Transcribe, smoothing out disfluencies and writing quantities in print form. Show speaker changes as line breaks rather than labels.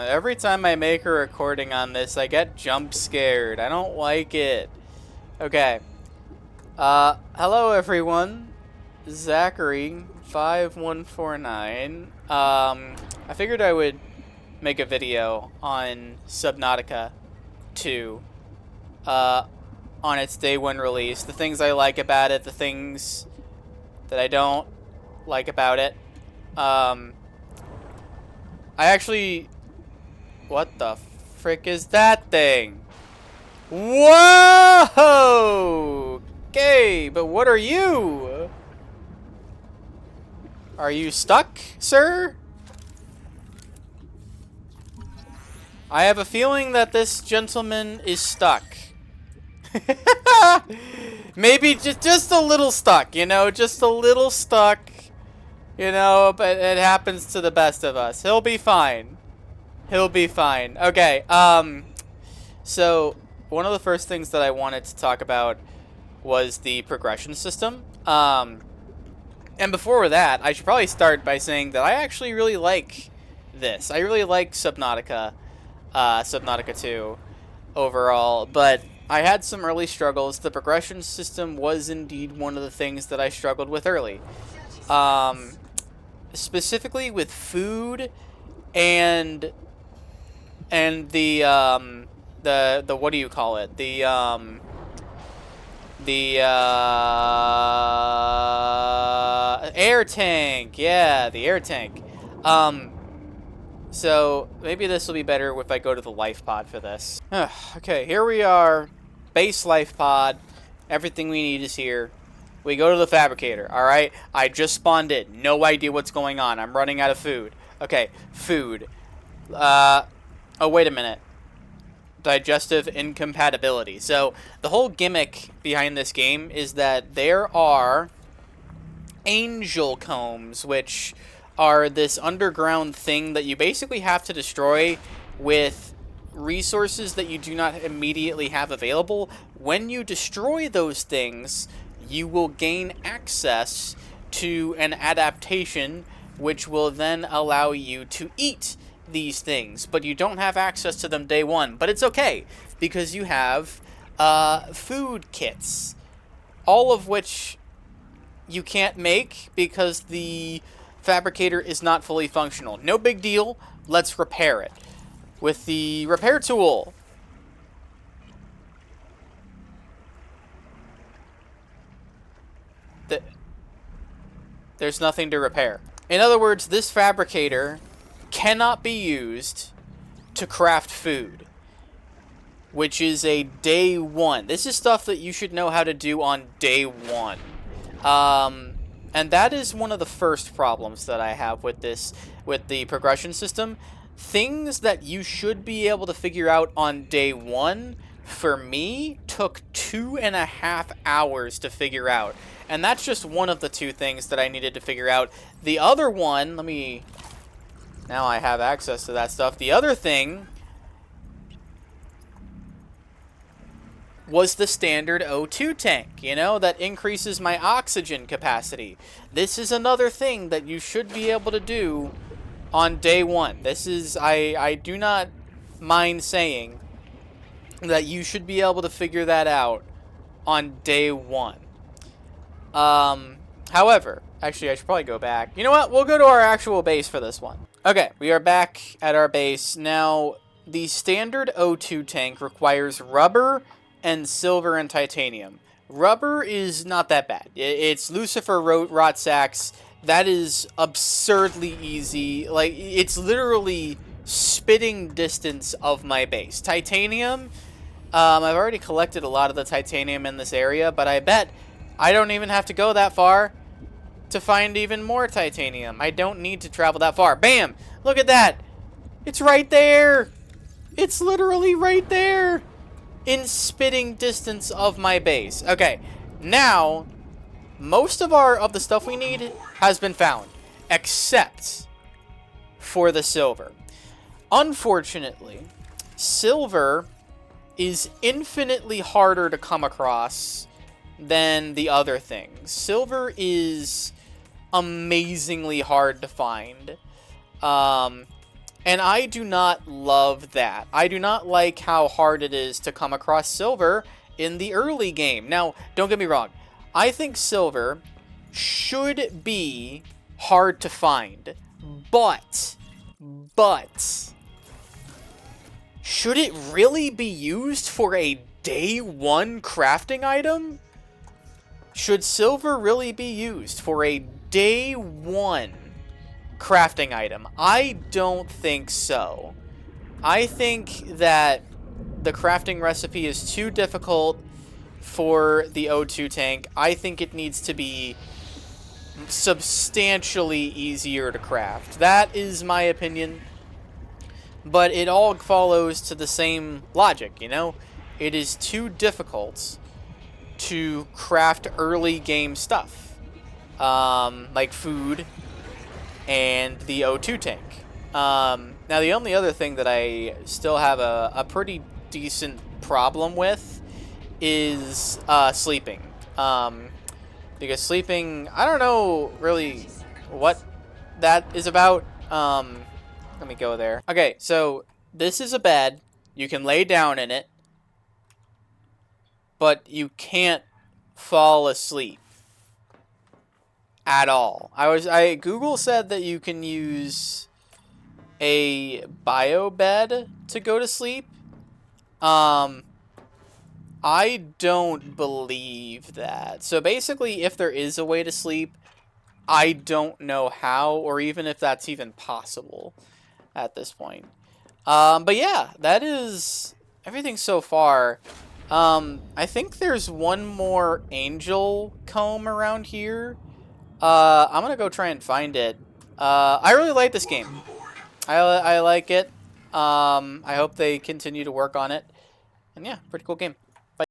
Every time I make a recording on this, I get jump scared. I don't like it. Okay. Hello everyone. Zachary5149. I figured I would make a video on Subnautica 2. On its day one release. The things I like about it, the things that I don't like about it. I actually... What the frick is that thing? Whoa! Okay, but what are you? Are you stuck, sir? I have a feeling that this gentleman is stuck. Maybe just a little stuck, you know? Just a little stuck. You know, but it happens to the best of us. He'll be fine. He'll be fine. Okay, so one of the first things that I wanted to talk about was the progression system. And before that, I should probably start by saying that I actually really like this. I really like Subnautica, Subnautica 2 overall, but I had some early struggles. The progression system was indeed one of the things that I struggled with early. Specifically with food and the what do you call it? The air tank. Yeah, the air tank. So maybe this will be better if I go to the life pod for this. Okay, here we are. Base life pod. Everything we need is here. We go to the fabricator, alright? I just spawned in. No idea what's going on. I'm running out of food. Okay, food. Oh, wait a minute. Digestive incompatibility. So, the whole gimmick behind this game is that there are angel combs, which are this underground thing that you basically have to destroy with resources that you do not immediately have available. When you destroy those things, you will gain access to an adaptation which will then allow you to eat these things, but you don't have access to them day one. But it's okay, because you have food kits, all of which you can't make because the fabricator is not fully functional. No big deal, let's repair it with the repair tool. There's nothing to repair. In other words, this fabricator cannot be used to craft food, which is a day one. This is stuff that you should know how to do on day one. And that is one of the first problems that I have with this, with the progression system. Things that you should be able to figure out on day one, for me, took 2.5 hours to figure out. And that's just one of the two things that I needed to figure out. The other one, now I have access to that stuff. The other thing was the standard O2 tank, you know, that increases my oxygen capacity. This is another thing that you should be able to do on day one. This is, I do not mind saying that you should be able to figure that out on day one. However, actually I should probably go back. You know what? We'll go to our actual base for this one. Okay, we are back at our base. Now, the standard O2 tank requires rubber and silver and titanium. Rubber is not that bad. It's Lucifer rot sacks. That is absurdly easy. Like, it's literally spitting distance of my base. Titanium, I've already collected a lot of the titanium in this area, but I bet I don't even have to go that far to find even more titanium. I don't need to travel that far. Bam! Look at that! It's right there! It's literally right there! In spitting distance of my base. Okay, now, most of the stuff we need has been found, except for the silver. Unfortunately, silver is infinitely harder to come across than the other things. Silver is amazingly hard to find. And I do not love that. I do not like how hard it is to come across silver in the early game. Now, don't get me wrong. I think silver should be hard to find. But, should it really be used for a day one crafting item? Should silver really be used for a day one crafting item? I don't think so. I think that the crafting recipe is too difficult for the O2 tank. I think it needs to be substantially easier to craft. That is my opinion. But it all follows to the same logic, you know? It is too difficult to craft early game stuff. Like food and the O2 tank. Now, the only other thing that I still have a pretty decent problem with is sleeping. Because sleeping, I don't know really what that is about. Let me go there. Okay, so this is a bed. You can lay down in it, but you can't fall asleep at all. Google said that you can use a bio bed to go to sleep. I don't believe that. So basically, if there is a way to sleep, I don't know how, or even if that's even possible at this point. But yeah, that is everything so far. I think there's one more angel comb around here. I'm gonna go try and find it. I really like this game. I like it. I hope they continue to work on it. And yeah, pretty cool game.